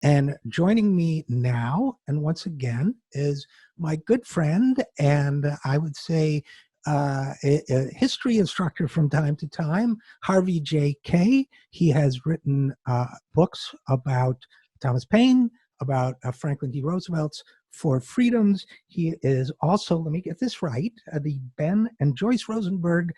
And joining me now, and once again, is my good friend, and I would say a history instructor from time to time, Harvey Kaye. He has written books about Thomas Paine, about Franklin D. Roosevelt's Four Freedoms. He is also, let me get this right, the Ben and Joyce Rosenberg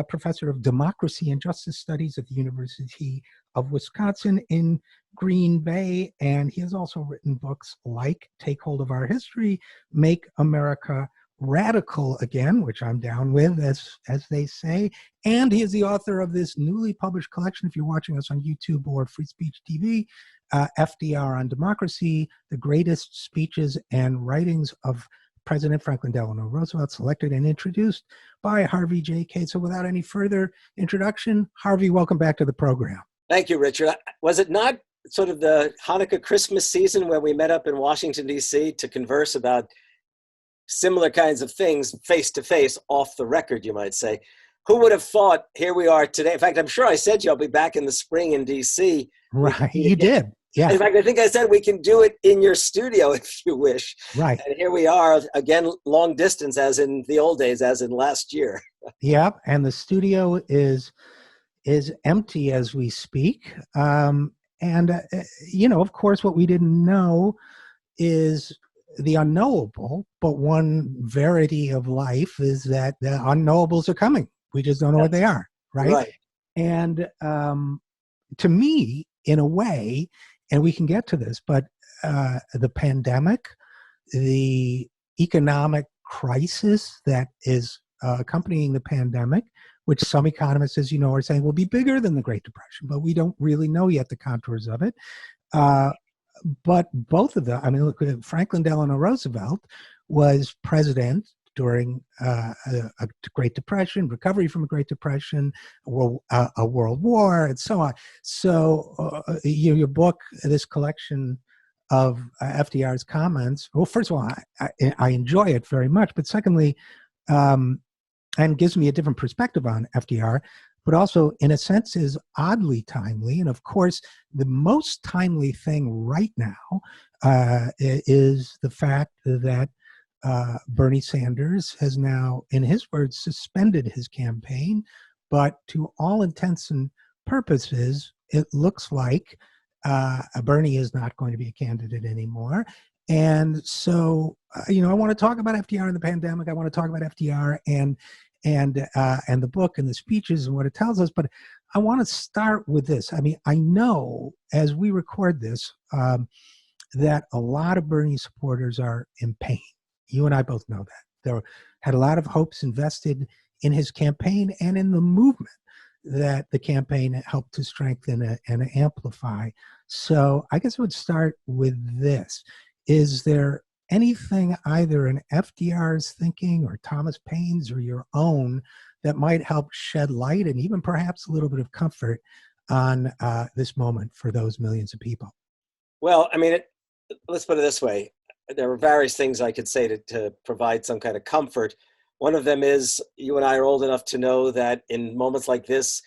Professor of Democracy and Justice Studies at the University of Wisconsin in Green Bay, and he has also written books like Take Hold of Our History, Make America Radical Again, which I'm down with, as they say, and he is the author of this newly published collection, if you're watching us on YouTube or Free Speech TV, FDR on Democracy, the greatest speeches and writings of President Franklin Delano Roosevelt, selected and introduced by Harvey Kaye. So without any further introduction, Harvey, welcome back to the program. Thank you, Richard. Was it not sort of the Hanukkah Christmas season where we met up in Washington, D.C. to converse about similar kinds of things face to face, off the record, you might say? Who would have thought here we are today? In fact, I'm sure I said to you I'll be back in the spring in D.C. Right, you did. Yeah. In fact, I think I said we can do it in your studio if you wish. Right. And here we are, again, long distance as in the old days, as in last year. Yep, and the studio is empty as we speak. Of course, what we didn't know is the unknowable, but one verity of life is that the unknowables are coming. We just don't know what they are, right? Right. And to me, in a way, and we can get to this, but the pandemic, the economic crisis that is accompanying the pandemic, which some economists, as you know, are saying will be bigger than the Great Depression, but we don't really know yet the contours of it. But both of them, I mean, look, Franklin Delano Roosevelt was president during a Great Depression, recovery from a Great Depression, a world war, and so on. So your book, this collection of FDR's comments, well, first of all, I enjoy it very much, but secondly, and gives me a different perspective on FDR, but also, in a sense, is oddly timely. And of course, the most timely thing right now is the fact that Bernie Sanders has now, in his words, suspended his campaign. But to all intents and purposes, it looks like Bernie is not going to be a candidate anymore. And so, I want to talk about FDR and the pandemic. I want to talk about FDR and the book and the speeches and what it tells us. But I want to start with this. I mean, I know as we record this that a lot of Bernie supporters are in pain. You and I both know that. They had a lot of hopes invested in his campaign and in the movement that the campaign helped to strengthen and amplify. So I guess I would start with this. Is there anything either in FDR's thinking or Thomas Paine's or your own that might help shed light and even perhaps a little bit of comfort on this moment for those millions of people? Well, I mean, let's put it this way. There are various things I could say to provide some kind of comfort. One of them is you and I are old enough to know that in moments like this,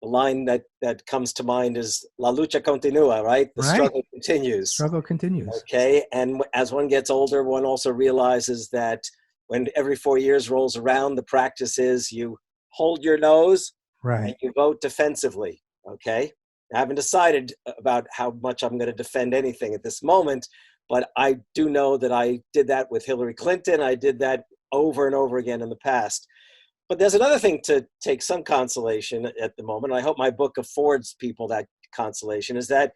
the line that comes to mind is "La lucha continua," right? The struggle continues. Struggle continues. Okay, and as one gets older, one also realizes that when every 4 years rolls around, the practice is you hold your nose, right, and you vote defensively. Okay, I haven't decided about how much I'm going to defend anything at this moment, but I do know that I did that with Hillary Clinton. I did that over and over again in the past. But there's another thing to take some consolation at the moment. I hope my book affords people that consolation, is that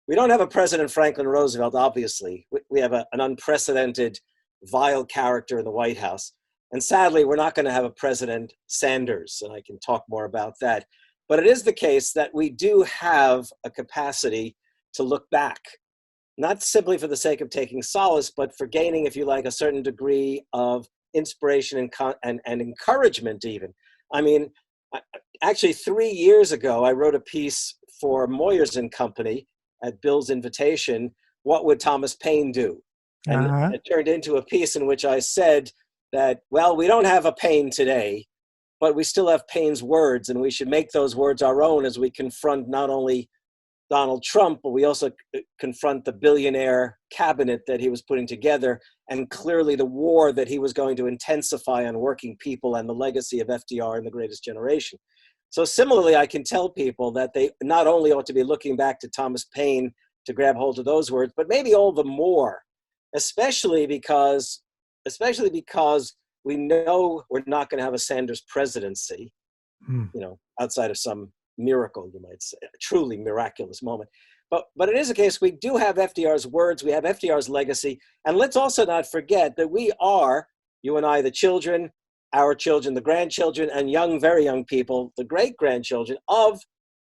we don't have a President Franklin Roosevelt, obviously. We have an unprecedented, vile character in the White House. And sadly, we're not going to have a President Sanders, and I can talk more about that. But it is the case that we do have a capacity to look back, not simply for the sake of taking solace, but for gaining, if you like, a certain degree of inspiration and encouragement even. I mean, actually 3 years ago, I wrote a piece for Moyers and Company at Bill's invitation, "What would Thomas Paine do?" And it turned into a piece in which I said that, well, we don't have a Paine today, but we still have Paine's words, and we should make those words our own as we confront not only Donald Trump, but we also confront the billionaire cabinet that he was putting together, and clearly the war that he was going to intensify on working people and the legacy of FDR and the Greatest Generation. So similarly, I can tell people that they not only ought to be looking back to Thomas Paine to grab hold of those words, but maybe all the more, especially because we know we're not going to have a Sanders presidency, outside of some miracle, you might say, a truly miraculous moment. But it is a case, we do have FDR's words, we have FDR's legacy, and let's also not forget that we are, you and I, the children, our children, the grandchildren, and young, very young people, the great-grandchildren of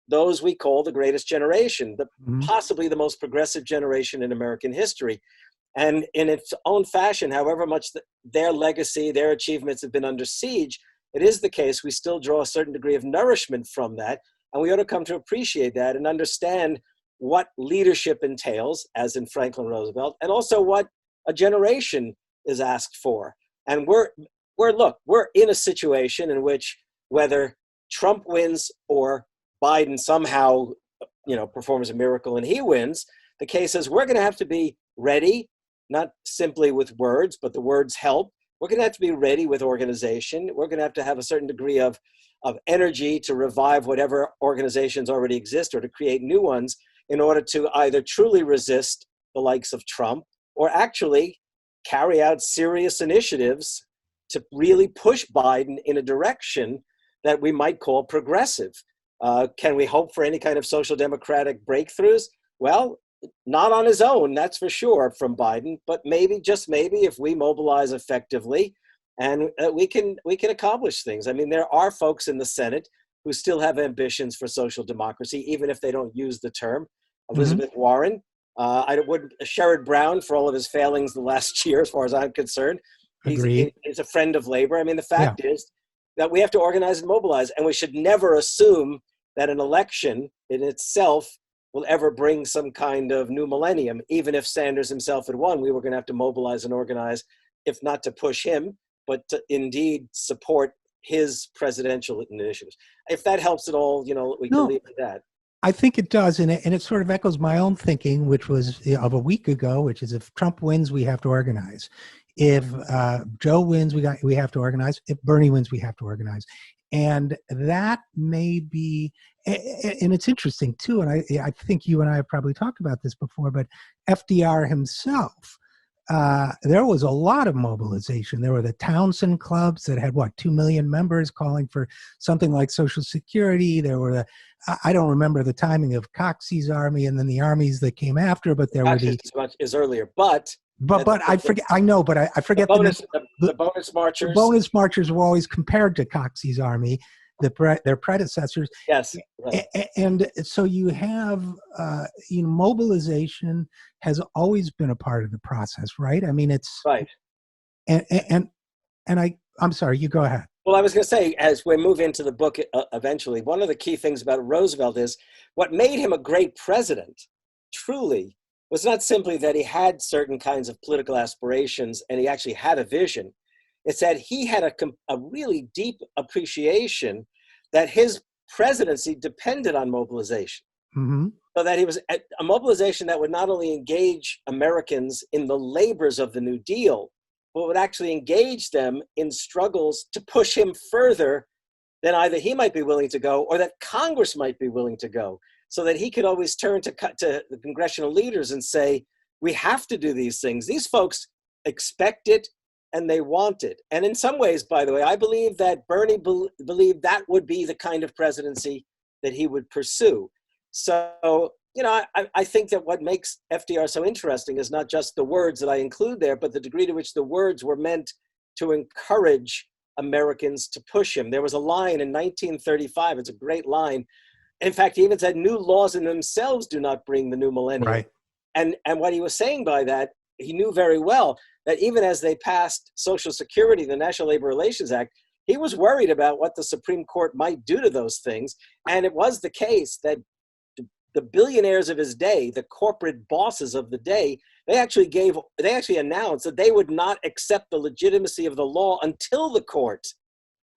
those we call the Greatest Generation, possibly the most progressive generation in American history. And in its own fashion, however much their legacy, their achievements have been under siege, it is the case we still draw a certain degree of nourishment from that, and we ought to come to appreciate that and understand what leadership entails, as in Franklin Roosevelt, and also what a generation is asked for. And we're in a situation in which whether Trump wins or Biden somehow, performs a miracle and he wins, the case is we're going to have to be ready, not simply with words, but the words help. We're going to have to be ready with organization. We're going to have a certain degree of energy to revive whatever organizations already exist or to create new ones in order to either truly resist the likes of Trump or actually carry out serious initiatives to really push Biden in a direction that we might call progressive. Can we hope for any kind of social democratic breakthroughs? Well, not on his own, that's for sure, from Biden, but maybe, just maybe, if we mobilize effectively, and we can accomplish things. I mean, there are folks in the Senate who still have ambitions for social democracy, even if they don't use the term. Elizabeth Warren, Sherrod Brown, for all of his failings the last year, as far as I'm concerned, he's a friend of labor. I mean, the fact is that we have to organize and mobilize, and we should never assume that an election in itself will ever bring some kind of new millennium. Even if Sanders himself had won, we were going to have to mobilize and organize, if not to push him, but to indeed support his presidential initiatives. If that helps at all, we can leave it at that. I think it does, and it sort of echoes my own thinking, which was of a week ago, which is if Trump wins, we have to organize. If Joe wins, we have to organize. If Bernie wins, we have to organize. And that may be, and it's interesting too, and I think you and I have probably talked about this before, but FDR himself, there was a lot of mobilization. There were the Townsend clubs that had, 2 million members calling for something like Social Security. There were I don't remember the timing of Coxey's army and then the armies that came after, but there were is earlier, but I forget. I know, but I forget the bonus marchers. The bonus marchers were always compared to Coxey's army, their predecessors. Yes, right. And so you have, mobilization has always been a part of the process, right? I mean, it's right. And I'm sorry, you go ahead. Well, I was going to say, as we move into the book eventually, one of the key things about Roosevelt is what made him a great president, truly, was not simply that he had certain kinds of political aspirations and he actually had a vision. It's that he had a really deep appreciation that his presidency depended on mobilization. So that he was a mobilization that would not only engage Americans in the labors of the New Deal, but would actually engage them in struggles to push him further than either he might be willing to go or that Congress might be willing to go. So that he could always turn to the congressional leaders and say, we have to do these things. These folks expect it and they want it. And in some ways, by the way, I believe that Bernie believed that would be the kind of presidency that he would pursue. So, I think that what makes FDR so interesting is not just the words that I include there, but the degree to which the words were meant to encourage Americans to push him. There was a line in 1935, it's a great line. In fact, he even said, new laws in themselves do not bring the new millennium. Right. And what he was saying by that, he knew very well that even as they passed Social Security, the National Labor Relations Act, he was worried about what the Supreme Court might do to those things. And it was the case that the billionaires of his day, the corporate bosses of the day, they actually announced that they would not accept the legitimacy of the law until the court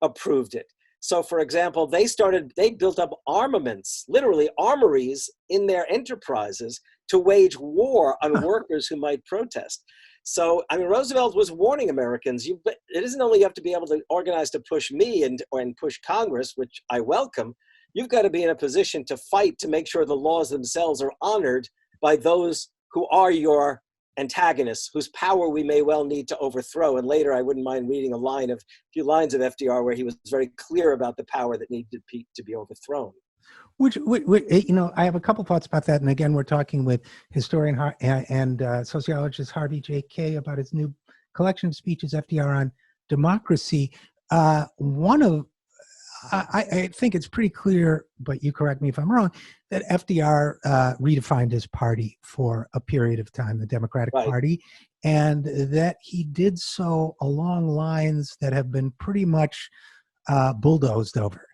approved it. So, for example, they built up armaments, literally armories in their enterprises to wage war on workers who might protest. So, I mean, Roosevelt was warning Americans, it isn't only you have to be able to organize to push me and push Congress, which I welcome, you've got to be in a position to fight to make sure the laws themselves are honored by those who are your antagonists, whose power we may well need to overthrow. And later, I wouldn't mind reading a few lines of FDR where he was very clear about the power that needed to be overthrown. Which, I have a couple thoughts about that. And again, we're talking with historian and sociologist Harvey J. Kaye about his new collection of speeches, FDR on democracy. I think it's pretty clear, but you correct me if I'm wrong, that FDR redefined his party for a period of time, the Democratic Party, and that he did so along lines that have been pretty much bulldozed over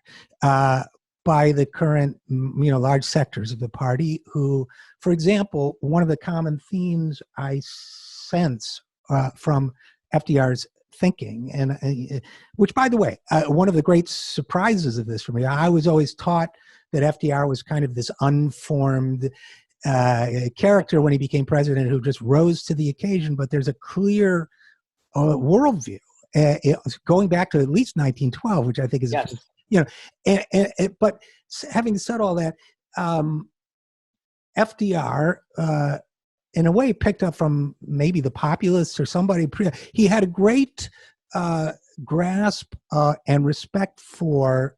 by the current, large sectors of the party who, for example, one of the common themes I sense from FDR's thinking, and which, by the way, one of the great surprises of this for me, I was always taught that FDR was kind of this unformed character when he became president who just rose to the occasion, but there's a clear worldview going back to at least 1912, which I think is, but having said all that, FDR, in a way, picked up from maybe the populists or somebody. He had a great grasp and respect for,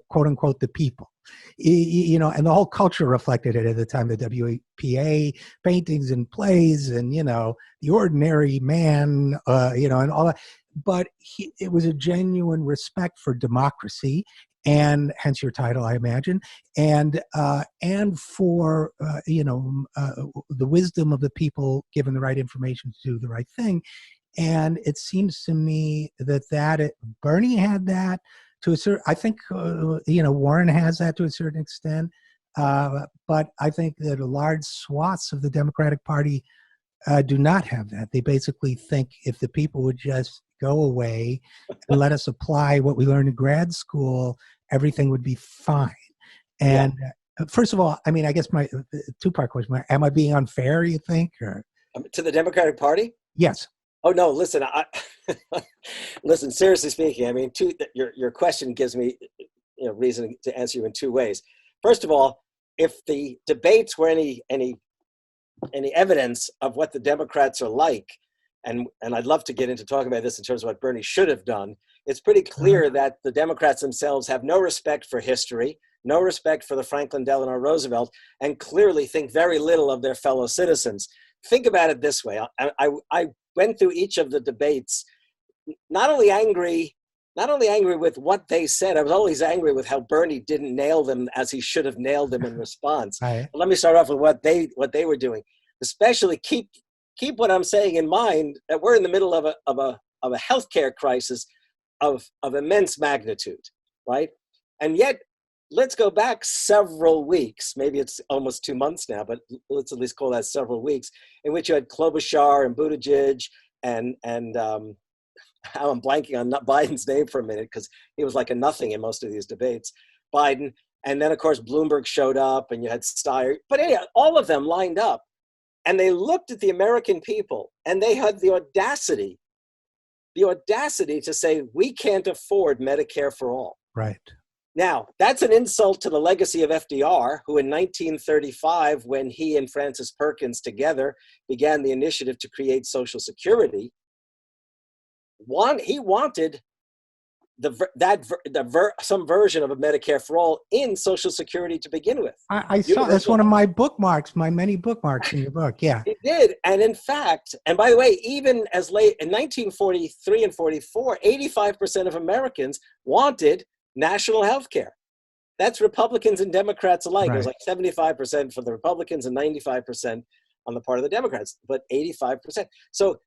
quote unquote, the people. And the whole culture reflected it at the time, the WPA paintings and plays and, the ordinary man, and all that. But it was a genuine respect for democracy, and hence your title, I imagine, and for the wisdom of the people given the right information to do the right thing. And it seems to me that Bernie had that to a certain. I think Warren has that to a certain extent, but I think that a large swaths of the Democratic Party do not have that. They basically think if the people would just go away and let us apply what we learned in grad school, everything would be fine. And first of all, I mean, I guess my two-part question, am I being unfair, you think? Or? To the Democratic Party? Yes. Oh, no, listen, listen, seriously speaking, I mean, your question gives me reason to answer you in two ways. First of all, if the debates were any evidence of what the Democrats are like, and I'd love to get into talking about this in terms of what Bernie should have done, it's pretty clear that the Democrats themselves have no respect for history, no respect for the Franklin Delano Roosevelt, and clearly think very little of their fellow citizens. Think about it this way. I went through each of the debates, not only angry with what they said, I was always angry with how Bernie didn't nail them as he should have nailed them in response. But let me start off with what they were doing. Especially keep what I'm saying in mind, that we're in the middle of a healthcare crisis of immense magnitude, right? And yet, let's go back several weeks, maybe it's almost 2 months now, but let's at least call that several weeks, in which you had Klobuchar and Buttigieg and I'm blanking on Biden's name for a minute because he was like a nothing in most of these debates, Biden. And then, of course, Bloomberg showed up and you had Steyer. But anyhow, all of them lined up. And they looked at the American people and they had the audacity to say, we can't afford Medicare for all. Right. Now, that's an insult to the legacy of FDR, who in 1935, when he and Francis Perkins together began the initiative to create Social Security, he wanted some version of a Medicare for all in Social Security to begin with. I saw that's one of my bookmarks, my many bookmarks in your book. Yeah, it did. And in fact, and by the way, even as late in 1943 and 44, 85% of Americans wanted national health care. That's Republicans and Democrats alike. Right. It was like 75% for the Republicans and 95% on the part of the Democrats, but 85%. So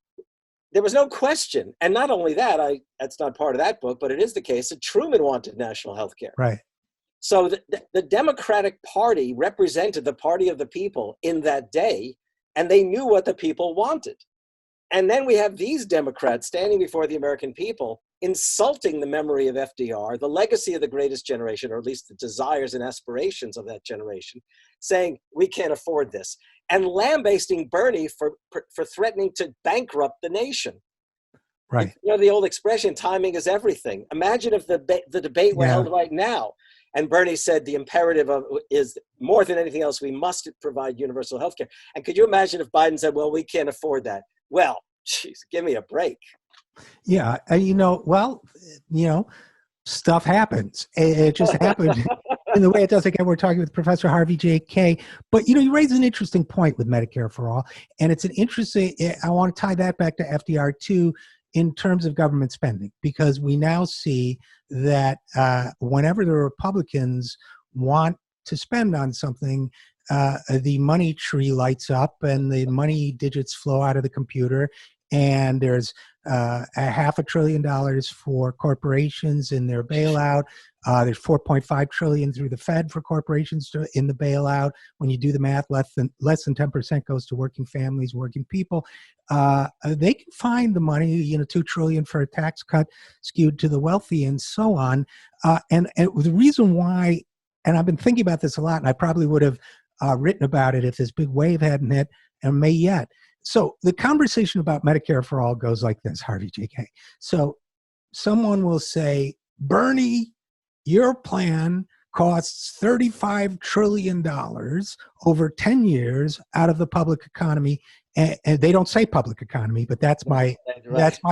there was no question. And not only that, that's not part of that book, but it is the case that Truman wanted national health care. Right. So the Democratic Party represented the party of the people in that day, and they knew what the people wanted. And then we have these Democrats standing before the American people insulting the memory of FDR, the legacy of the greatest generation, or at least the desires and aspirations of that generation, saying we can't afford this, and lambasting Bernie for threatening to bankrupt the nation. Right. You know the old expression, timing is everything. Imagine if the debate were held right now, and Bernie said the imperative is more than anything else, we must provide universal health care. And could you imagine if Biden said, well, we can't afford that? Well, geez, give me a break. Yeah. Stuff happens. It just happened in the way it does. Again, we're talking with Professor Harvey J. Kaye. But, you raise an interesting point with Medicare for All. And it's I want to tie that back to FDR too, in terms of government spending, because we now see that whenever the Republicans want to spend on something, the money tree lights up and the money digits flow out of the computer, and there's $500 billion for corporations in their bailout. There's $4.5 trillion through the Fed for corporations in the bailout. When you do the math, less than 10% goes to working families, working people. They can find the money, $2 trillion for a tax cut skewed to the wealthy, and so on. And the reason why, and I've been thinking about this a lot, and I probably would have written about it if this big wave hadn't hit, and may yet. So the conversation about Medicare for All goes like this, Harvey J. Kaye. So someone will say, Bernie, your plan costs $35 trillion over 10 years out of the public economy. And they don't say public economy, but that's my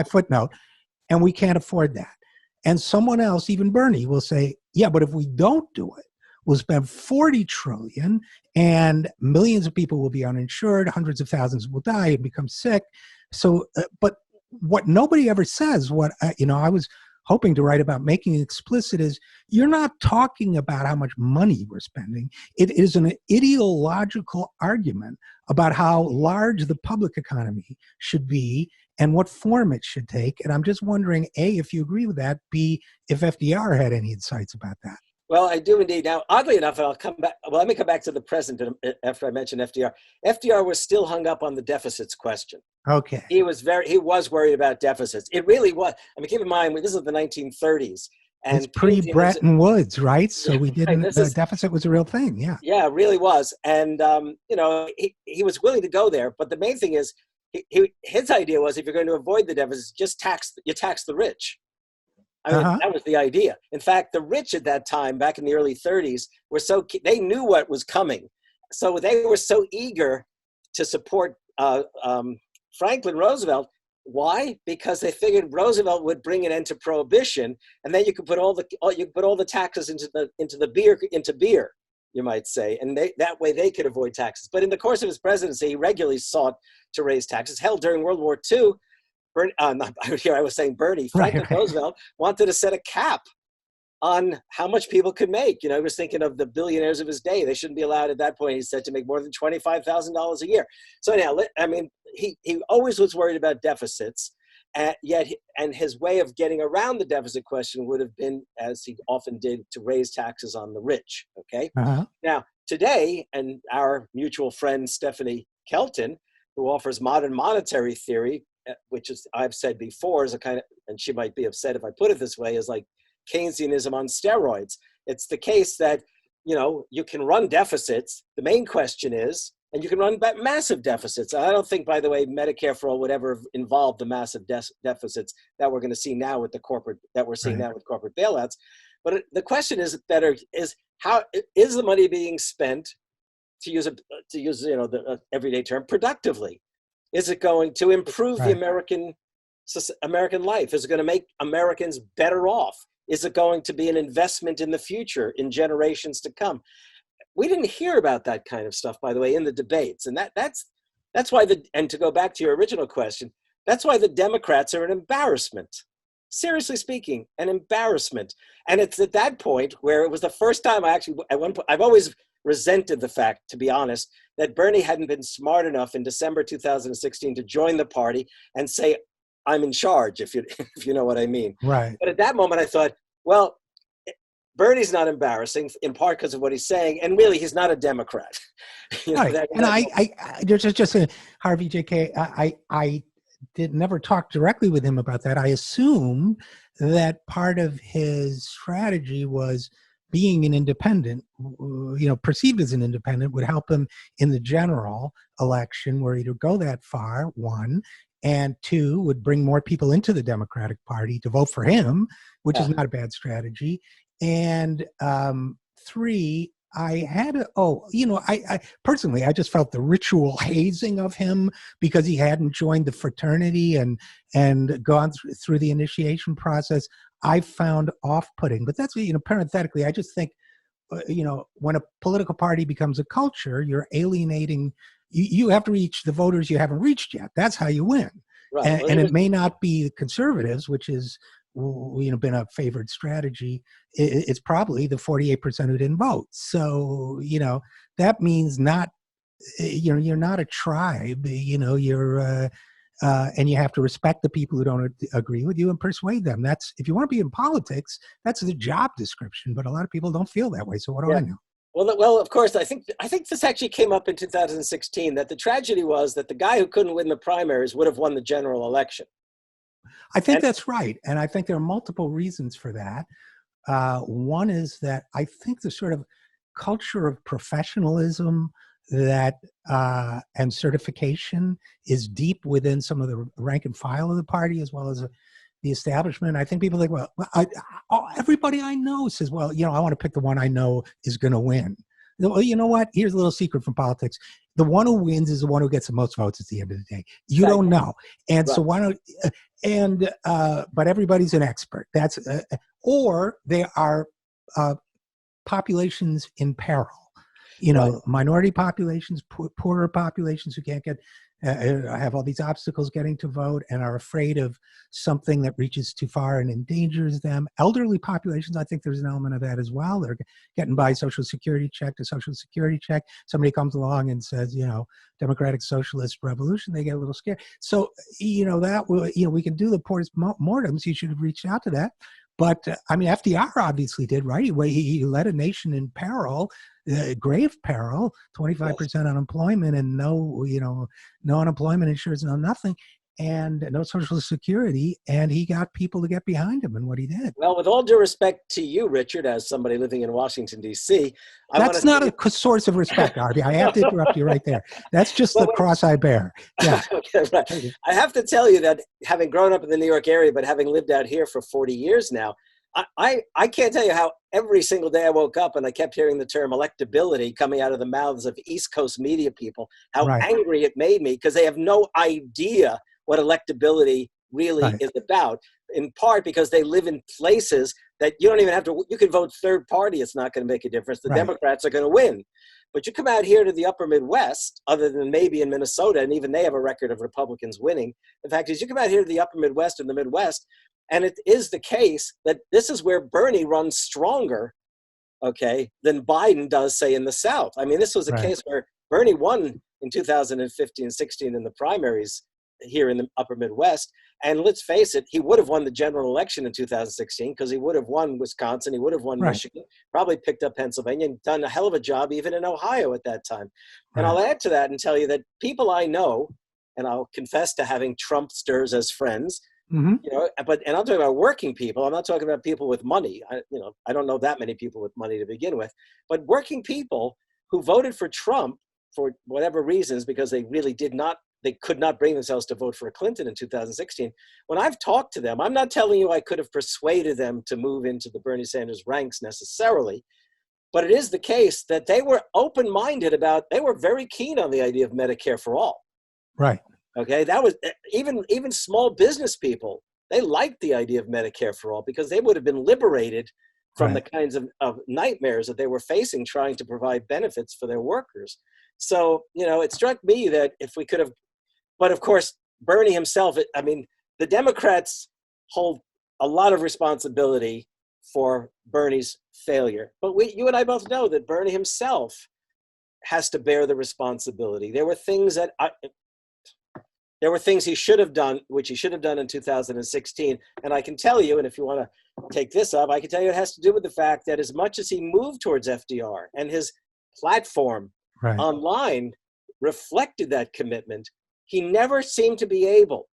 footnote. And we can't afford that. And someone else, even Bernie, will say, yeah, but if we don't do it, we'll spend $40 trillion and millions of people will be uninsured, hundreds of thousands will die and become sick. So, but what nobody ever says, what, I was hoping to write about, making it explicit, is you're not talking about how much money we're spending. It is an ideological argument about how large the public economy should be and what form it should take. And I'm just wondering, A, if you agree with that, B, if FDR had any insights about that. Well, I do indeed. Now, oddly enough, I'll come back. Well, let me come back to the present after I mention FDR. FDR was still hung up on the deficits question. Okay. He was worried about deficits. It really was. I mean, keep in mind, this is the 1930s. And it's pre-Bretton Woods, right? So we didn't, the deficit was a real thing. Yeah. Yeah, it really was. And, he was willing to go there. But the main thing is, his idea was, if you're going to avoid the deficits, just tax the rich. I mean, that was the idea. In fact, the rich at that time, back in the early 30s, they knew what was coming. So they were so eager to support Franklin Roosevelt. Why? Because they figured Roosevelt would bring an end to prohibition, and then you could put all the taxes into beer, you might say, and that way they could avoid taxes. But in the course of his presidency, he regularly sought to raise taxes. Hell, during World War II, I was saying Bernie. Franklin Roosevelt wanted to set a cap on how much people could make. He was thinking of the billionaires of his day. They shouldn't be allowed at that point, he said, to make more than $25,000 a year. So anyhow, he always was worried about deficits, and his way of getting around the deficit question would have been, as he often did, to raise taxes on the rich. Okay. Now today, and our mutual friend Stephanie Kelton, who offers modern monetary theory, which is, I've said before, is a kind of, and she might be upset if I put it this way, is like Keynesianism on steroids. It's the case that, you can run deficits. The main question is, and you can run massive deficits. I don't think, by the way, Medicare for All would ever involve the massive deficits that we're going to see now with corporate bailouts. But the question is how is the money being spent, to use the everyday term, productively? Is it going to improve the American life? Is it going to make Americans better off? Is it going to be an investment in the future, in generations to come? We didn't hear about that kind of stuff, by the way, in the debates. And that's why and to go back to your original question, that's why the Democrats are an embarrassment. Seriously speaking, an embarrassment. And it's at that point where it was the first time I've always resented the fact, to be honest, that Bernie hadn't been smart enough in December 2016 to join the party and say, I'm in charge, if you know what I mean. Right. But at that moment I thought, well, Bernie's not embarrassing, in part because of what he's saying, and really he's not a Democrat. Right. And I just Harvey J. Kaye, I did never talk directly with him about that. I assume that part of his strategy was being an independent, perceived as an independent, would help him in the general election where he'd go that far, one, and two, would bring more people into the Democratic Party to vote for him, which is not a bad strategy. And three, I personally, I just felt the ritual hazing of him because he hadn't joined the fraternity and gone through the initiation process. I found off-putting, but that's, parenthetically, I just think, when a political party becomes a culture, you're alienating. You have to reach the voters you haven't reached yet. That's how you win. Right. And it may not be the conservatives, which is been a favored strategy. It's probably the 48% who didn't vote. So that means not, you're not a tribe. You're and you have to respect the people who don't agree with you and persuade them. That's, if you want to be in politics, that's the job description. But a lot of people don't feel that way. So what do I know? Well, of course, I think this actually came up in 2016, that the tragedy was that the guy who couldn't win the primaries would have won the general election. I think that's right. And I think there are multiple reasons for that. One is that I think the sort of culture of professionalism that and certification is deep within some of the rank and file of the party, as well as the establishment. I think people think, well, everybody I know says, well, I want to pick the one I know is going to win. Well, you know what? Here's a little secret from politics. The one who wins is the one who gets the most votes at the end of the day. You don't know. And so why don't, but everybody's an expert. That's, or there are populations in peril. Minority populations, poorer populations who can't get, have all these obstacles getting to vote and are afraid of something that reaches too far and endangers them. Elderly populations, I think there's an element of that as well. They're getting by Social Security check to Social Security check. Somebody comes along and says, Democratic Socialist Revolution, they get a little scared. So, we can do the post-mortems. You should have reached out to that. But FDR obviously did, right? He led a nation in peril, grave peril, 25% unemployment, and no unemployment insurance, no nothing, and no Social Security. And he got people to get behind him in what he did. Well, with all due respect to you, Richard, as somebody living in Washington, D.C., that's not a source of respect, Harvey. I have to interrupt you right there. That's just the cross I bear. Yeah. Okay, right. I have to tell you that having grown up in the New York area, but having lived out here for 40 years now, I can't tell you how every single day I woke up and I kept hearing the term electability coming out of the mouths of East Coast media people, how angry it made me, because they have no idea what electability really is about, in part because they live in places that you don't even have to, you can vote third party, it's not going to make a difference. The Democrats are going to win. But you come out here to the upper Midwest, other than maybe in Minnesota, and even they have a record of Republicans winning. The fact is, you come out here to the upper Midwest and the Midwest, and it is the case that this is where Bernie runs stronger, than Biden does, say, in the South. I mean, this was a case where Bernie won in 2015, 16 in the primaries here in the upper Midwest. And let's face it, he would have won the general election in 2016 because he would have won Wisconsin, he would have won Michigan, probably picked up Pennsylvania, and done a hell of a job even in Ohio at that time. And I'll add to that and tell you that people I know, and I'll confess to having Trumpsters as friends, and I'm talking about working people. I'm not talking about people with money. I don't know that many people with money to begin with, but working people who voted for Trump for whatever reasons, because they really they could not bring themselves to vote for Clinton in 2016. When I've talked to them, I'm not telling you I could have persuaded them to move into the Bernie Sanders ranks necessarily, but it is the case that they were open-minded they were very keen on the idea of Medicare for all. Right. Okay, that was even small business people. They liked the idea of Medicare for all because they would have been liberated from the kinds of nightmares that they were facing trying to provide benefits for their workers. So, it struck me that if we could have, but of course, Bernie himself, the Democrats hold a lot of responsibility for Bernie's failure. But you and I both know that Bernie himself has to bear the responsibility. There were things he should have done, which he should have done in 2016. And I can tell you, and if you want to take this up, I can tell you it has to do with the fact that as much as he moved towards FDR and his platform online reflected that commitment, he never seemed to be able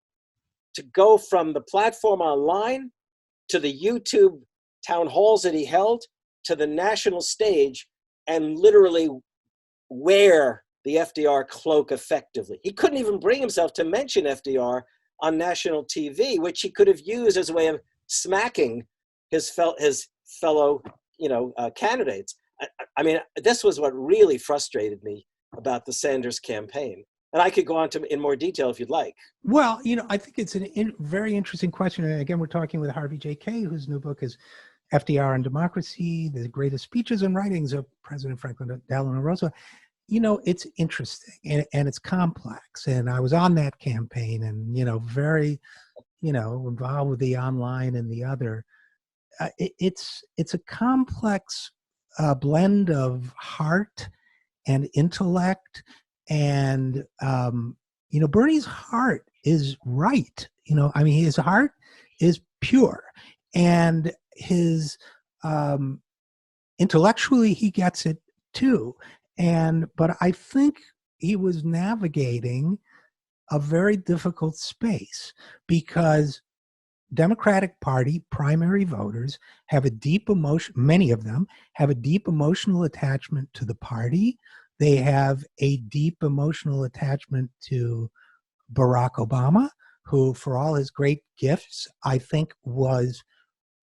to go from the platform online to the YouTube town halls that he held to the national stage and literally wear the FDR cloak effectively. He couldn't even bring himself to mention FDR on national TV, which he could have used as a way of smacking his fellow candidates. I mean, this was what really frustrated me about the Sanders campaign. And I could go on in more detail if you'd like. Well, I think it's a very interesting question. And again, we're talking with Harvey J. Kaye, whose new book is FDR and Democracy, the Greatest Speeches and Writings of President Franklin Delano Roosevelt. It's interesting and it's complex. And I was on that campaign and, very, involved with the online and the other. It's a complex blend of heart and intellect. And, Bernie's heart is right. His heart is pure and his intellectually, he gets it too. But I think he was navigating a very difficult space because Democratic Party primary voters have a deep emotion, many of them have a deep emotional attachment to the party. They have a deep emotional attachment to Barack Obama, who, for all his great gifts, I think was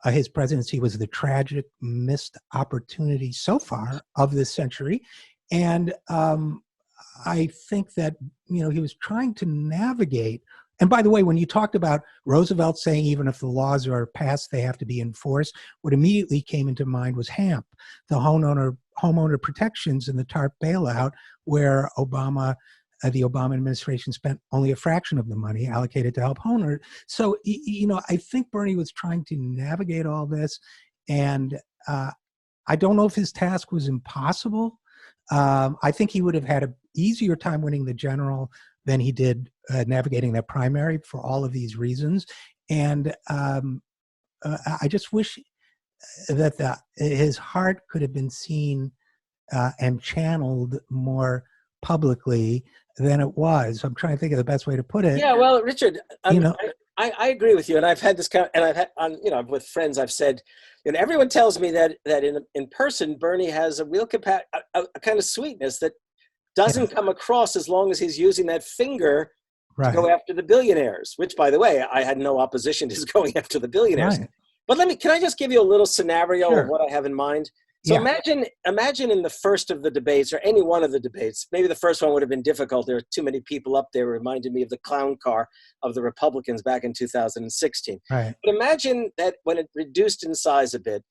his presidency was the tragic missed opportunity so far of this century. And I think that, he was trying to navigate. And by the way, when you talked about Roosevelt saying even if the laws are passed, they have to be enforced, what immediately came into mind was HAMP, the homeowner protections and the TARP bailout, where the Obama administration spent only a fraction of the money allocated to help homeowners. So, I think Bernie was trying to navigate all this. And I don't know if his task was impossible. I think he would have had an easier time winning the general than he did navigating that primary for all of these reasons. And I just wish that his heart could have been seen and channeled more publicly than it was. I'm trying to think of the best way to put it. Yeah, well, Richard, I agree with you, and I've had this kind of, and I've had with friends. I've said, everyone tells me that in person, Bernie has a real a kind of sweetness that doesn't come across as long as he's using that finger to go after the billionaires. Which, by the way, I had no opposition to his going after the billionaires. Right. But can I just give you a little scenario of what I have in mind? So imagine in the first of the debates, or any one of the debates, maybe the first one would have been difficult. There were too many people up there. It reminded me of the clown car of the Republicans back in 2016. Right. But imagine that when it reduced in size a bit,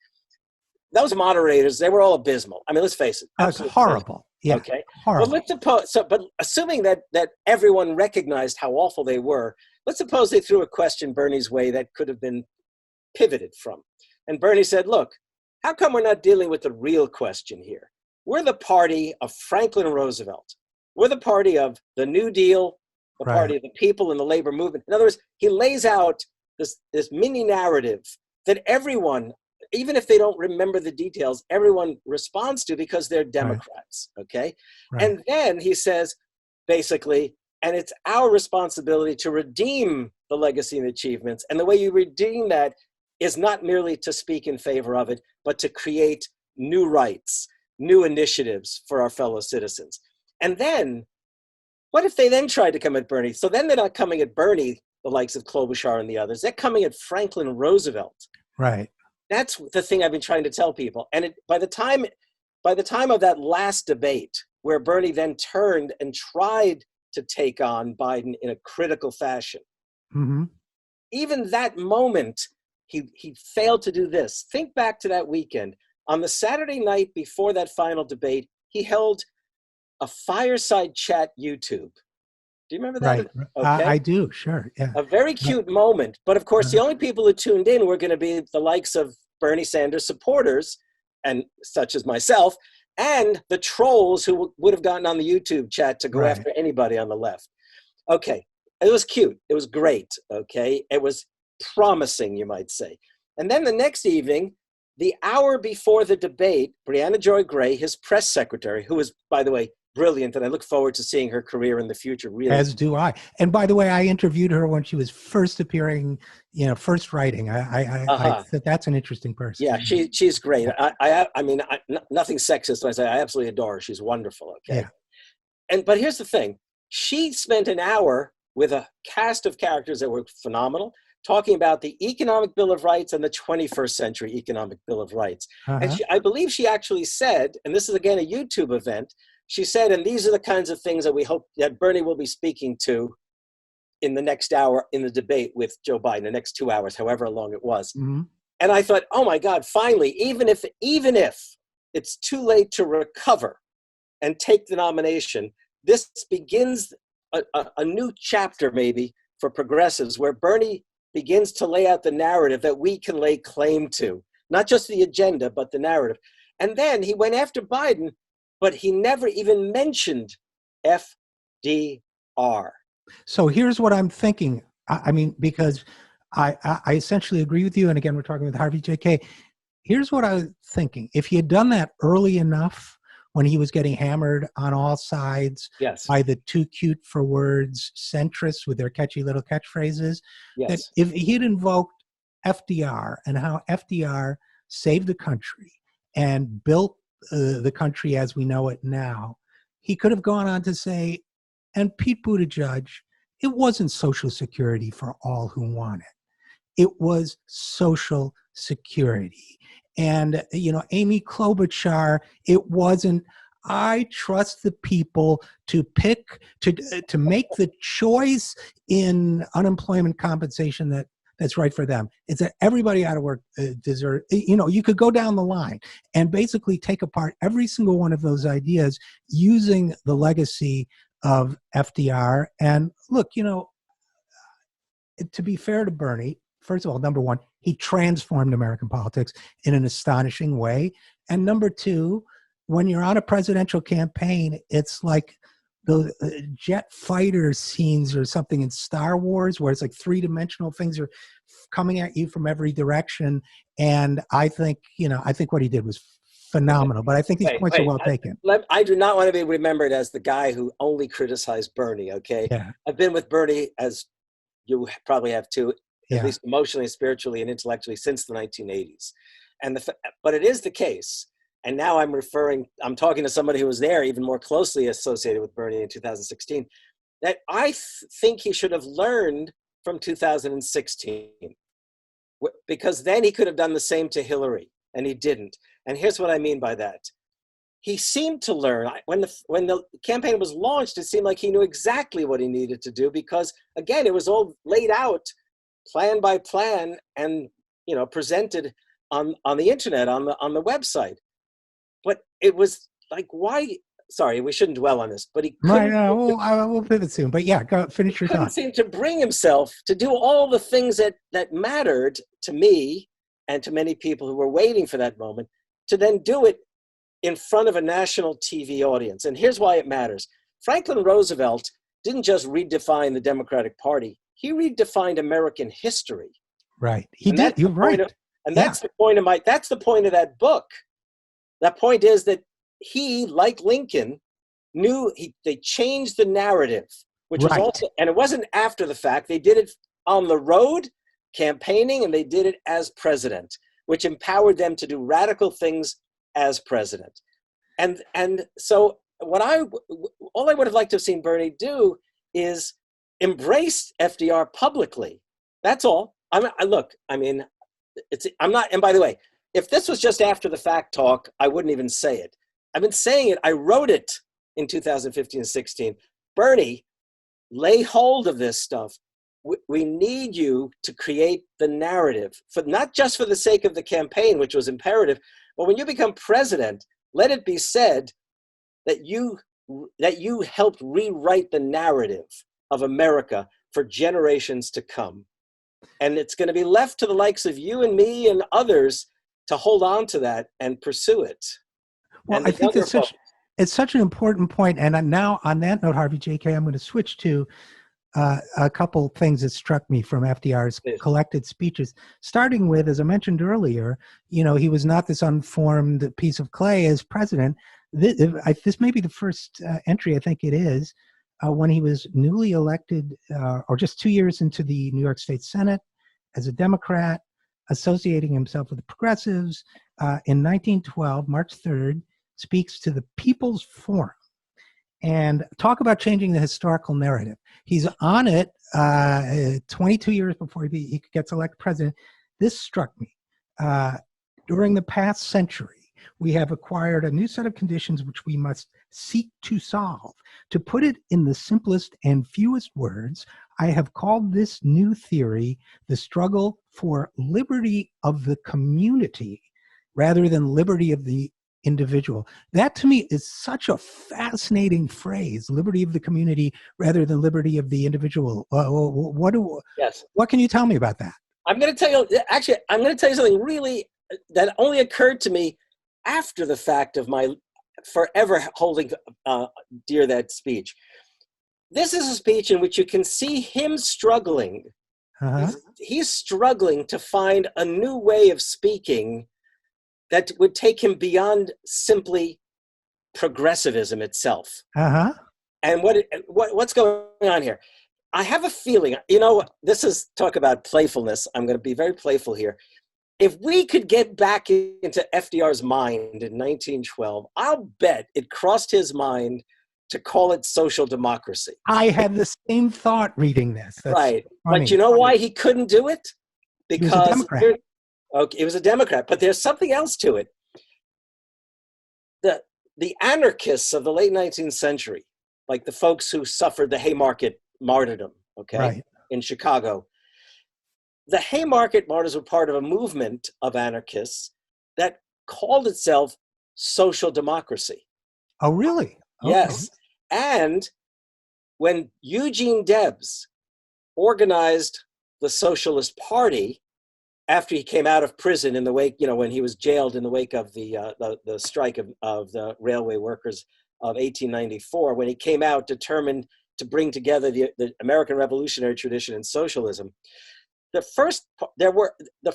those moderators, they were all abysmal. I mean, let's face it. It's horrible. Yeah. Okay. Horrible. But assuming that everyone recognized how awful they were, let's suppose they threw a question Bernie's way that could have been pivoted from. And Bernie said, look, how come we're not dealing with the real question here? We're the party of Franklin Roosevelt. We're the party of the New Deal, the party of the people and the labor movement. In other words, he lays out this mini narrative that everyone, even if they don't remember the details, everyone responds to because they're Democrats, okay? Right. And then he says, basically, and it's our responsibility to redeem the legacy and achievements. And the way you redeem that is not merely to speak in favor of it, but to create new rights, new initiatives for our fellow citizens. And then, what if they then tried to come at Bernie? So then they're not coming at Bernie, the likes of Klobuchar and the others. They're coming at Franklin Roosevelt. Right. That's the thing I've been trying to tell people. And by the time of that last debate, where Bernie then turned and tried to take on Biden in a critical fashion, even that moment, he failed to do this. Think back to that weekend. On the Saturday night before that final debate, he held a fireside chat YouTube. Do you remember that? Right. Okay. I do, sure. Yeah. A very cute moment. But of course, the only people who tuned in were going to be the likes of Bernie Sanders supporters, and such as myself, and the trolls who would have gotten on the YouTube chat to go after anybody on the left. Okay. It was cute. It was great. Okay. It was promising, you might say. And then the next evening, the hour before the debate, Brianna Joy Gray, his press secretary, who was, by the way, brilliant, and I look forward to seeing her career in the future. Really, As do I. And by the way, I interviewed her when she was first appearing, first writing. I thought that's an interesting person. Yeah, she's great. I mean, nothing sexist when I say I absolutely adore her. She's wonderful. Okay. Yeah. But here's the thing. She spent an hour with a cast of characters that were phenomenal, talking about the Economic Bill of Rights and the 21st Century Economic Bill of Rights. And I believe she actually said, and this is again a YouTube event, she said, and these are the kinds of things that we hope that Bernie will be speaking to in the next hour in the debate with Joe Biden, the next 2 hours, however long it was. Mm-hmm. And I thought, oh my God, finally, even if it's too late to recover and take the nomination, this begins a new chapter maybe for progressives, where Bernie begins to lay out the narrative that we can lay claim to, not just the agenda, but the narrative. And then he went after Biden, but he never even mentioned FDR. So here's what I'm thinking. I mean, because I essentially agree with you. And again, we're talking with Harvey J.K. Here's what I was thinking. If he had done that early enough, when he was getting hammered on all sides by the too cute for words centrists with their catchy little catchphrases, that if he had invoked FDR and how FDR saved the country and built the country as we know it now, he could have gone on to say, and Pete Buttigieg, it wasn't Social Security for all who want it. It was Social Security. And, Amy Klobuchar, it wasn't, I trust the people to pick, to make the choice in unemployment compensation that's right for them. It's that everybody out of work deserves, you could go down the line and basically take apart every single one of those ideas using the legacy of FDR. And look, to be fair to Bernie, first of all, number one, he transformed American politics in an astonishing way. And number two, when you're on a presidential campaign, it's like the jet fighter scenes or something in Star Wars, where it's like three-dimensional things are coming at you from every direction. And I think what he did was phenomenal. But I think these points are well taken. I do not want to be remembered as the guy who only criticized Bernie, okay? Yeah. I've been with Bernie, as you probably have too, at least emotionally, spiritually, and intellectually, since the 1980s. But it is the case, and now I'm talking to somebody who was there, even more closely associated with Bernie in 2016, that I think he should have learned from 2016, because then he could have done the same to Hillary, and he didn't. And here's what I mean by that. He seemed to learn. When the campaign was launched, it seemed like he knew exactly what he needed to do, because, again, it was all laid out plan by plan and presented on the internet, on the website. But it was like, why? Sorry, we shouldn't dwell on this, but he couldn't. We'll pivot soon. But yeah, go finish your thought. Couldn't seem to bring himself to do all the things that mattered to me and to many people who were waiting for that moment, to then do it in front of a national TV audience. And here's why it matters. Franklin Roosevelt didn't just redefine the Democratic Party. He redefined American history. Right. He did. You're right. That's the point that's the point of that book. That point is that he, like Lincoln, knew they changed the narrative, which was also, and it wasn't after the fact. They did it on the road, campaigning, and they did it as president, which empowered them to do radical things as president. And so all I would have liked to have seen Bernie do is embrace FDR publicly. That's all. I'm not, and by the way, if this was just after the fact talk, I wouldn't even say it. I've been saying it. I wrote it in 2015 and 16. Bernie, lay hold of this stuff. We need you to create the narrative, for not just for the sake of the campaign, which was imperative, but when you become president, let it be said that you helped rewrite the narrative of America for generations to come. And it's going to be left to the likes of you and me and others to hold on to that and pursue it. Well, I think it's such an important point. And now on that note, Harvey J.K., I'm going to switch to a couple things that struck me from FDR's collected speeches, starting with, as I mentioned earlier, he was not this unformed piece of clay as president. this may be the first entry, I think it is, when he was newly elected, or just 2 years into the New York State Senate as a Democrat, associating himself with the progressives. In 1912, March 3rd, speaks to the People's Forum. And talk about changing the historical narrative. He's on it 22 years before he gets elected president. This struck me. During the past century, we have acquired a new set of conditions which we must seek to solve. To put it in the simplest and fewest words, I have called this new theory the struggle for liberty of the community rather than liberty of the individual. That to me is such a fascinating phrase, liberty of the community rather than liberty of the individual. What can you tell me about that? I'm going to tell you, actually, I'm going to tell you something really that only occurred to me after the fact of my forever holding dear that speech. This is a speech in which you can see him struggling. He's struggling to find a new way of speaking that would take him beyond simply progressivism itself. And what's going on here? I have a feeling, this is talk about playfulness. I'm going to be very playful here. If we could get back into FDR's mind in 1912, I'll bet it crossed his mind to call it social democracy. I had the same thought reading this. That's right. funny. But you know why he couldn't do it? Because he was a Democrat. Okay, he was a Democrat, but there's something else to it. The anarchists of the late 19th century, like the folks who suffered the Haymarket martyrdom, in Chicago, the Haymarket martyrs were part of a movement of anarchists that called itself social democracy. Oh, really? Okay. Yes. And when Eugene Debs organized the Socialist Party after he came out of prison in the wake, when he was jailed in the wake of the strike of the railway workers of 1894, when he came out determined to bring together the American revolutionary tradition and socialism, the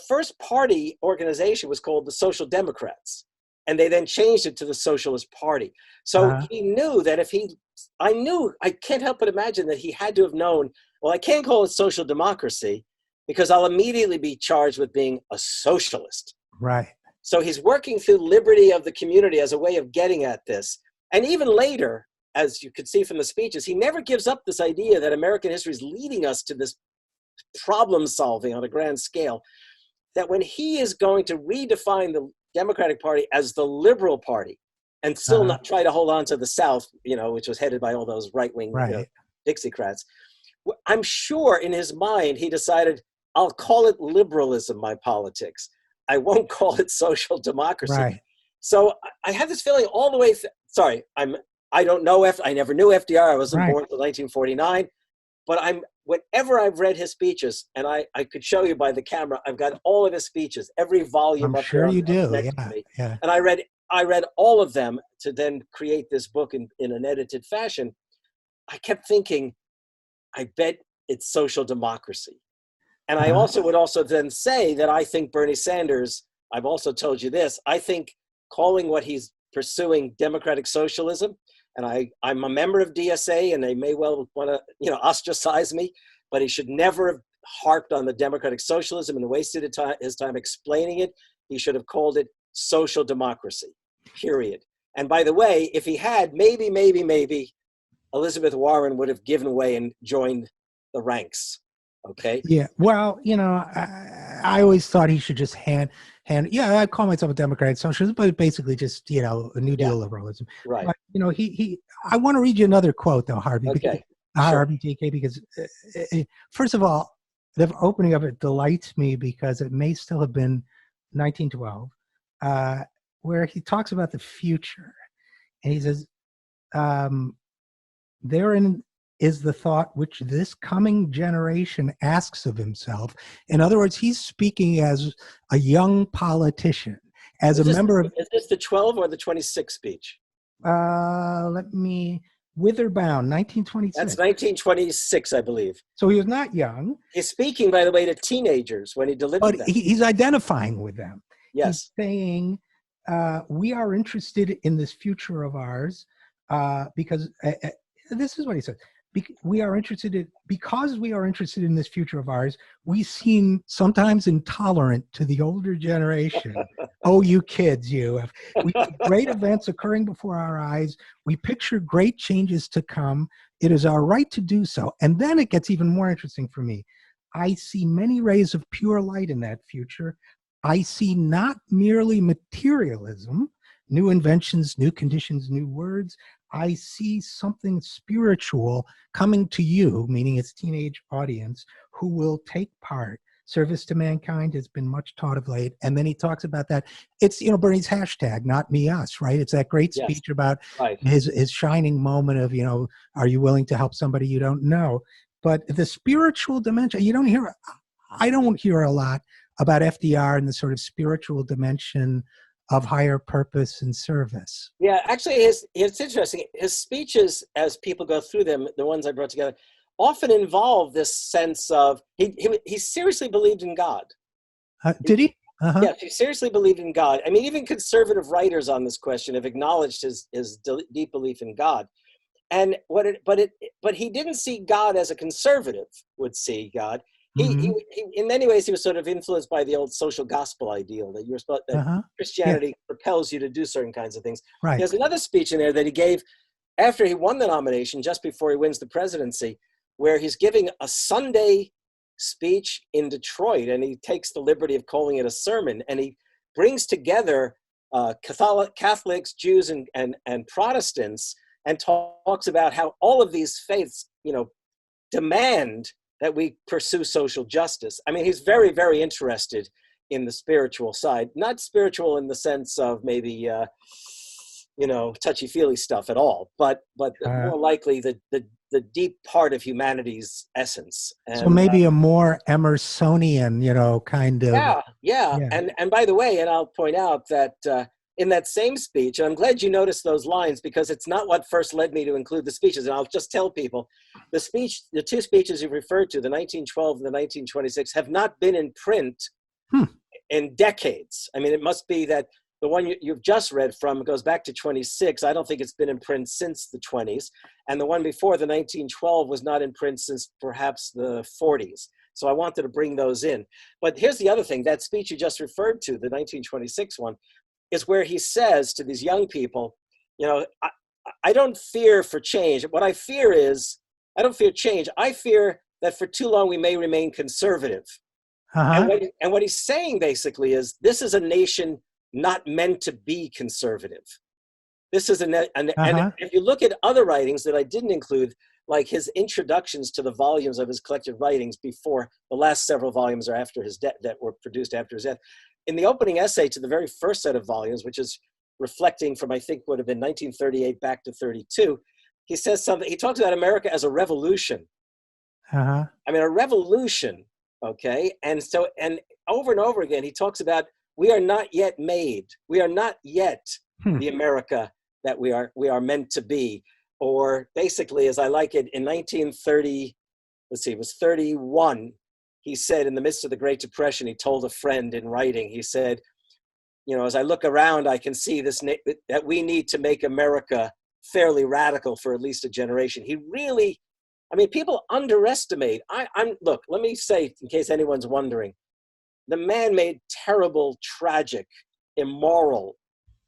first party organization was called the Social Democrats, and they then changed it to the Socialist Party. So he knew that I can't help but imagine that he had to have known, well, I can't call it social democracy because I'll immediately be charged with being a socialist. Right. So he's working through liberty of the community as a way of getting at this. And even later, as you could see from the speeches, he never gives up this idea that American history is leading us to this problem solving on a grand scale, that when he is going to redefine the Democratic Party as the liberal party and still not try to hold on to the South, which was headed by all those right-wing Dixiecrats, I'm sure in his mind he decided, I'll call it liberalism, my politics. I won't call it social democracy. Right. So I have this feeling all the way. I don't know. I never knew FDR. I wasn't born until 1949. But whenever I've read his speeches, and I could show you by the camera, I've got all of his speeches, every volume. I'm sure you do. Yeah. And I read all of them to then create this book in an edited fashion. I kept thinking, I bet it's social democracy. And I also would also then say that I think Bernie Sanders, I've also told you this, I think calling what he's pursuing democratic socialism, and I'm a member of DSA and they may well want to, ostracize me, but he should never have harped on the democratic socialism and wasted his time explaining it. He should have called it social democracy, period. And by the way, if he had, maybe Elizabeth Warren would have given way and joined the ranks. Okay. Yeah. Well, I always thought he should just I call myself a Democratic socialist, but basically just, a New Deal liberalism. Right. But, I want to read you another quote though, Harvey. Okay. Harvey JK, because first of all, the opening of it delights me because it may still have been 1912, where he talks about the future. And he says, therein is the thought which this coming generation asks of himself. In other words, he's speaking as a young politician, as a member of... Is this the 12 or the 26 speech? Let me... Witherbound, 1926. That's 1926, I believe. So he was not young. He's speaking, by the way, to teenagers when he delivered that. But he's identifying with them. Yes. He's saying, we are interested in this future of ours because this is what he said. We are interested in, because we are interested in this future of ours, we seem sometimes intolerant to the older generation. Oh, you kids, you have, we see great events occurring before our eyes. We picture great changes to come. It is our right to do so. And then it gets even more interesting for me. I see many rays of pure light in that future. I see not merely materialism, new inventions, new conditions, new words. I see something spiritual coming to you, meaning its teenage audience, who will take part. Service to mankind has been much taught of late. And then he talks about that. It's, you know, Bernie's hashtag, not me, us, right? It's that great speech Yes, about right. his shining moment of, you know, are you willing to help somebody you don't know? But the spiritual dimension, I don't hear a lot about FDR and the sort of spiritual dimension of higher purpose and service. Yeah, actually, it's interesting. His speeches, as people go through them, the ones I brought together, often involve this sense of he seriously believed in God. Did he? Uh-huh. Yeah, he seriously believed in God. I mean, even conservative writers on this question have acknowledged his deep belief in God. And but he didn't see God as a conservative would see God. Mm-hmm. He in many ways he was sort of influenced by the old social gospel ideal that that Uh-huh. Christianity Yeah, propels you to do certain kinds of things. right. There's another speech in there that he gave after he won the nomination, just before he wins the presidency, where he's giving a Sunday speech in Detroit, and he takes the liberty of calling it a sermon, and he brings together Catholics, Jews, and Protestants, and talks about how all of these faiths, you know, demand that we pursue social justice. I mean, he's very, very interested in the spiritual side, not spiritual in the sense of maybe, you know, touchy-feely stuff at all, but more likely the deep part of humanity's essence. So And maybe a more Emersonian, you know, kind of. yeah. Yeah. And by the way, and I'll point out that in that same speech, and I'm glad you noticed those lines because it's not what first led me to include the speeches. And I'll just tell people, the two speeches you referred to, the 1912 and the 1926, have not been in print Hmm. in decades. I mean, it must be that the one you've just read from goes back to 26. I don't think it's been in print since the 20s. And the one before, the 1912, was not in print since perhaps the 40s. So I wanted to bring those in. But here's the other thing. That speech you just referred to, the 1926 one, is where he says to these young people, you know, I don't fear for change. What I fear is, I don't fear change. I fear that for too long we may remain conservative. Uh-huh. And what he's saying basically is, this is a nation not meant to be conservative. This is and Uh-huh. if you look at other writings that I didn't include, like his introductions to the volumes of his collected writings before the last several volumes are after his death, that were produced after his death. In the opening essay to the very first set of volumes, which is reflecting from, I think, would have been 1938 back to 32, he says something. He talks about America as a revolution. Uh-huh. I mean, a revolution, okay? And so, and over again, he talks about, we are not yet made. We are not yet the America that we are meant to be. Or basically, as I like it, in 1930, let's see, it was 31, he said, in the midst of the Great Depression, he told a friend in writing, he said, you know, as I look around, I can see this, that we need to make America fairly radical for at least a generation. He really, I mean, people underestimate. Look, let me say, in case anyone's wondering, the man made terrible, tragic, immoral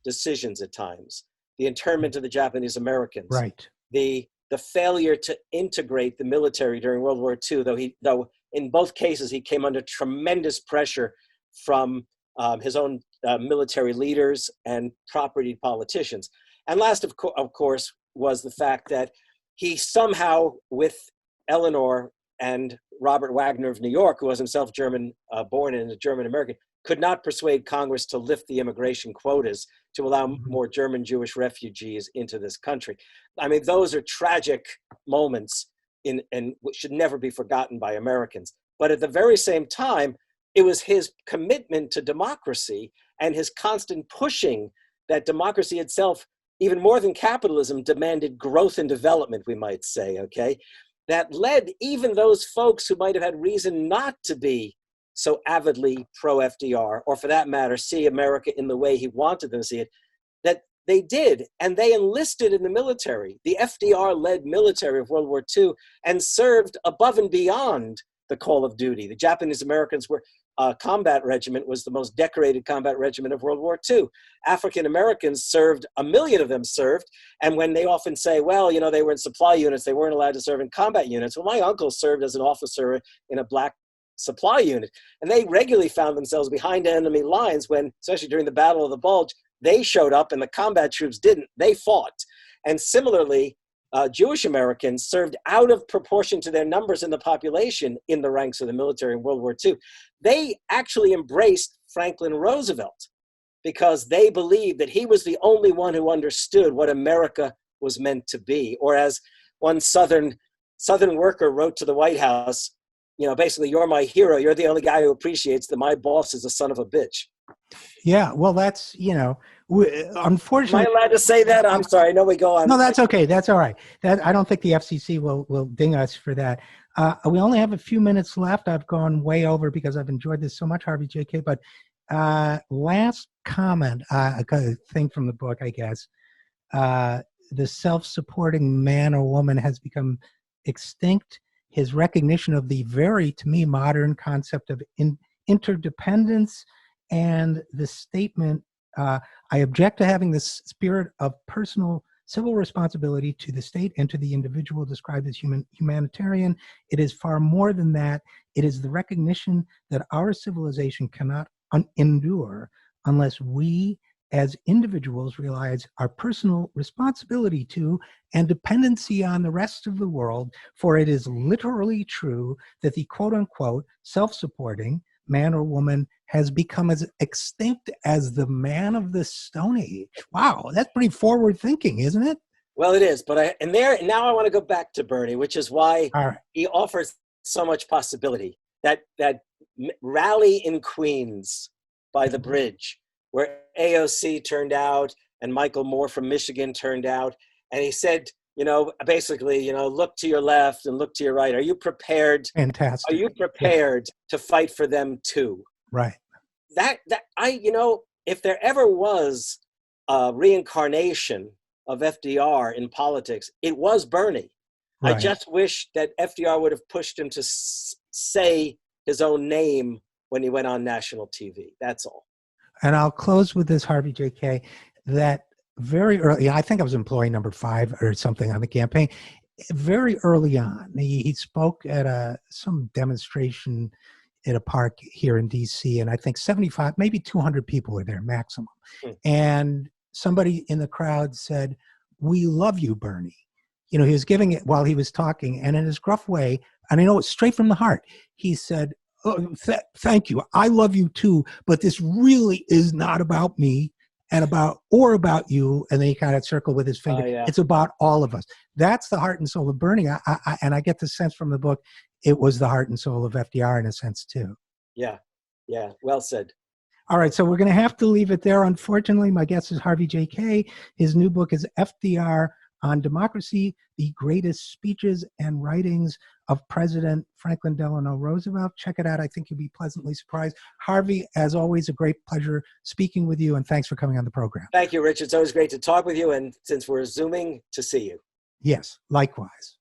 decisions at times. The internment of the Japanese Americans, Right. the failure to integrate the military during World War II, though in both cases he came under tremendous pressure from his own military leaders and property politicians. And last, of course, was the fact that he somehow, with Eleanor and Robert Wagner of New York, who was himself German born and a German American, could not persuade Congress to lift the immigration quotas to allow more German Jewish refugees into this country. I mean, those are tragic moments and which should never be forgotten by Americans. But at the very same time, it was his commitment to democracy and his constant pushing that democracy itself, even more than capitalism, demanded growth and development, we might say, okay? That led even those folks who might have had reason not to be so avidly pro-FDR, or for that matter, see America in the way he wanted them to see it, that they did, and they enlisted in the military, the FDR-led military of World War II, and served above and beyond the call of duty. The Japanese Americans were combat regiment was the most decorated combat regiment of World War II. African Americans served, 1 million of them served, and when they often say, well, you know, they were in supply units, they weren't allowed to serve in combat units. Well, my uncle served as an officer in a black supply unit, and they regularly found themselves behind enemy lines when, especially during the Battle of the Bulge, they showed up and the combat troops didn't. They fought. And similarly, Jewish Americans served out of proportion to their numbers in the population in the ranks of the military in World War II. They actually embraced Franklin Roosevelt because they believed that he was the only one who understood what America was meant to be. Or as one Southern worker wrote to the White House, you know, basically, you're my hero. You're the only guy who appreciates that my boss is a son of a bitch. Yeah, well, that's, you know, unfortunately. Am I allowed to say that? I'm sorry. I know we go on. No, that's okay. That's all right. That I don't think the FCC will ding us for that. We only have a few minutes left. I've gone way over because I've enjoyed this so much, Harvey J.K. But last comment, a thing from the book, I guess. The self-supporting man or woman has become extinct. His recognition of the very, to me, modern concept of interdependence and the statement, I object to having this spirit of personal civil responsibility to the state and to the individual described as humanitarian. It is far more than that. It is the recognition that our civilization cannot endure unless we as individuals realize our personal responsibility to and dependency on the rest of the world, for it is literally true that the quote-unquote self-supporting man or woman has become as extinct as the man of the Stone Age. Wow, that's pretty forward-thinking, isn't it? Well, it is, but now I want to go back to Bernie, which is why he offers so much possibility. That rally in Queens by the bridge, where AOC turned out and Michael Moore from Michigan turned out. And he said, you know, basically, you know, look to your left and look to your right. Are you prepared? Fantastic. Are you prepared to fight for them too? Right. You know, if there ever was a reincarnation of FDR in politics, it was Bernie. Right. I just wish that FDR would have pushed him to say his own name when he went on national TV. That's all. And I'll close with this, Harvey J.K., that very early, I think I was employee number 5 or something on the campaign. Very early on, he spoke at some demonstration at a park here in D.C., and I think 75, maybe 200 people were there maximum. And somebody in the crowd said, "We love you, Bernie." You know, he was giving it while he was talking, and in his gruff way, and I know it's straight from the heart, he said, "Oh, thank you. I love you too, but this really is not about me and about you." And then he kind of circled with his finger. It's about all of us. That's the heart and soul of Bernie. And I get the sense from the book, it was the heart and soul of FDR in a sense too. Yeah. Well said. All right. So we're going to have to leave it there. Unfortunately, my guest is Harvey J.K. His new book is FDR on Democracy, the Greatest Speeches and Writings of President Franklin Delano Roosevelt. Check it out. I think you'll be pleasantly surprised. Harvey, as always, a great pleasure speaking with you, and thanks for coming on the program. Thank you, Rich. It's always great to talk with you, and since we're Zooming, to see you. Yes, likewise.